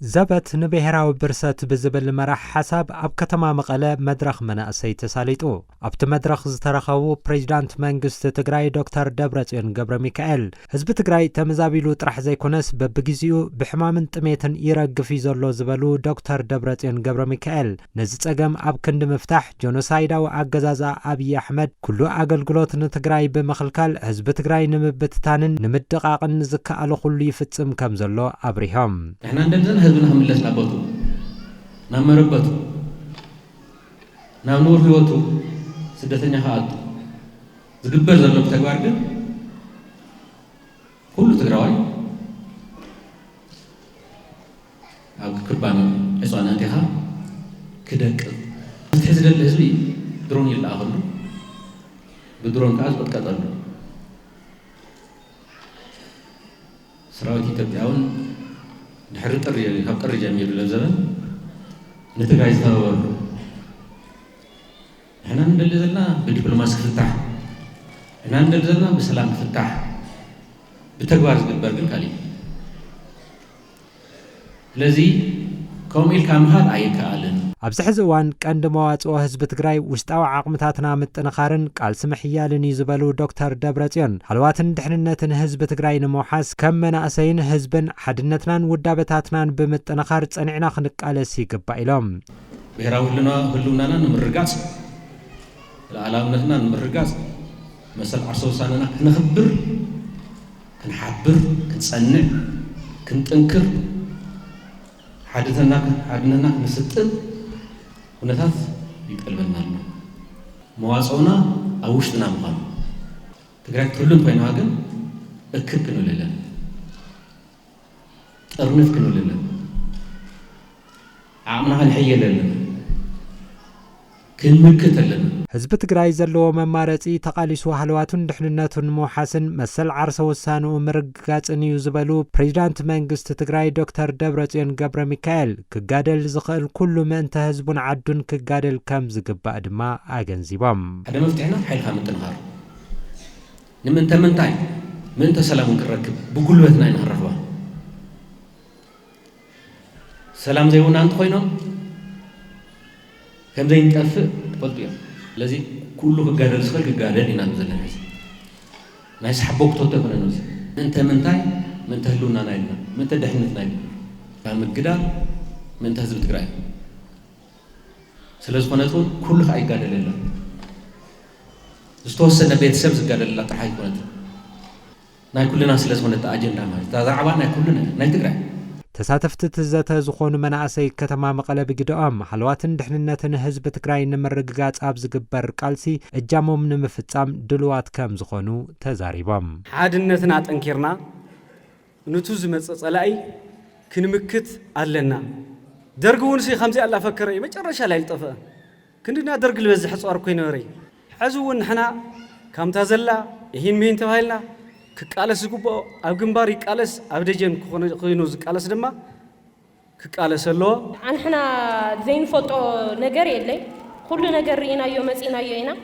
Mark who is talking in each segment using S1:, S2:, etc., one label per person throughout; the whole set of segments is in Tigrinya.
S1: زبت نبهراو برسات بزبل مرح حساب اب كتما مقالة مدرخ مناقسي تساليتو ابت مدرخ زترخو بريزيدانت منغست تግራይ دكتور دبرጽዮን ገብረ ሚካኤል ህዝብ ትግራይ ተመዛቢሉ ጥራሕ ዘይኮነስ በብግዚኡ ብሕማምን ጥሜትን ይረግፍ ይዘሎ ዝበሉ ዶክተር ደብረጽዮን ገብረ ሚካኤል ነዚ ጸገም ኣብ ክንዲ መፍታሕ ጆኖሳይዳዊ አገዛዛ አብይ አሕመድ ኩሉ አገልግሎት ንትግራይ በመخلካል ህዝብ ትግራይ ንምብትታንን ንምድቃቅን ዝከኣለ ኩሉ ይፍጽም ከም ዘሎ አብሪሆም
S2: احنا እንደዚህ ህዝብና ህምለስና ቦቱ ናመረበቱ ናኑር ህይወቱ ስደተኛ ሀአቱ ዝግበር ዘሎ ተግባር ግን ሁሉ ትግራዋይ ኣብ ክባን እሷናንቲኻ ክደቅ ትሕዝደለ ህዝቢ ድሮን ይላአኸሉ ብድሮን ካዝ ወጥቀጠሉ ሰራዊት ኢትዮጵያውን ድሕሪ ጥሪ ካብ ጥሪ ጀሚሩ ለዘበን ንትግራይ ዝተባበሩ እحنا እንደለ ዘለና በዲፕሎማሲ ክፍታሕ እحنا እንደለ ዘለና በሰላም ክፍታሕ በተግባር ዝግበር ግን ካሊ ስለዚህ ኮሚል ካምሃት አይካአልን
S1: ኣብዚ ሕዚ እዋን ቀንዲ መዋጽኦ ህዝቢ ትግራይ ውሽጣዊ ዓቕምታትና ምጥንኻርን ቃልሲ ምሕያልን ይዝበሉ ዶክተር ደብረጽዮን ሃልዋትን ድሕንነትን ህዝቢ ትግራይ ንምውሓስ ከም መናእሰይን ህዝብን ሓድነትናን ውዳበታትናን ብምጥንኻር ጸኒዕና ክንቃለስ ይግባእ ኢሎም
S2: ብሔራዊ ህልውናና ንምርጋጽ ለዓላምነትና ንምርጋጽ መሰል ዓርሶ ውሳነና ክንኽብር ክንሓብር ክንጸንዕ ክንጥንክር ሓድነትና ክንስጥን ونثاث يقلبنا لنا مواصعنا أوشتنا مقام تقرأ كلهم بينه هاجن أكر كنوا لله أرنف كنوا لله عمنا هالحية لله كن مكة لنا
S1: ህዝቢ ትግራይ ዘለዎ መማረጺ ተቃሊሱ ሃልዋቱን ድሕንነቱን መውሓስን መሰል ዓርሰ ውሳኑ ምርግጋጽን እዩ ዝበሉ ፕሬዝዳንት መንግስት ትግራይ ዶክተር ደብረጽዮን ገብረ ሚካኤል ክጋደል ዝኽእል ኩሉ ምእንተ ህዝቡን ዓዱን ክጋደል ከም ዝግባእ ድማ ኣገንዚቦም
S2: ሓደ መፍትሕና ሓይልካ ምጥንኻር ንምንታይ ምእንተ ሰላም ክረክብ ብጉልበትና ይንረኽባ ሰላም ዘይውና እንተ ኮይኖም ከም ዘይንጠፍእ ትፈልጡ እዮም لذي كله كجادل سخر كجادل هنا نزلنا ناس حبوك توتفنا نزل أنت من تاي من تهلونا نايلنا من تدحنت نايلنا كان متجدال من تهزب تقرأ سلز قناتون كله خاي جادل لله استوصلنا بيت سبز جادل لله تحاي قنات ناي كلنا سلز قنات أجندة ما هذا عبارة كلنا ناي تقرأ
S1: ተሳተፍቲ ትዘተ ዝኾኑ መናእሰይ ከተማ መቐለ ብግድኦም ሃልዋትን ድሕንነትን ህዝቢ ትግራይ ንምርግጋጽ ኣብ ዝግበር ቃልሲ እጃሞም ንምፍጻም ድልዋት ከም ዝኾኑ ተዛሪቦም
S3: ሓድነትና ጠንኪርና ንቱ ዝመጽእ ጸላኢ ክንምክት ኣለና ደርግ እውን ሲ ከምዚ ኣላ ፈከረ መጨረሻ ላይ ልጠፈ ክንድና ደርግ ልበዝሕ ጸዋር ኮይኑ ነረይ ሕዚ እውን ንሕና ከምታ ዘላ ይህን ምን ተባሂልና كقالس جوبا أبجنباري قالس أبدجن كونو قالس دما كقالس الله
S4: عن حنا زين فوتو نجاري اللي كل نجاري إنا يوم إنا يومنا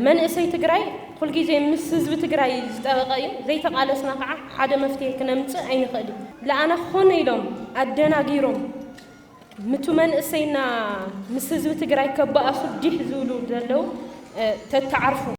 S4: من إسي تجراي كل جزء مسز بتجراي زتقايم زي تقالسنا حدا مفتي كنمت عين خدي لا أنا خوني لهم أدنا جيرهم متو من إسينا مسز بتجراي كبا أخد جه زولو دلو تتعرفوا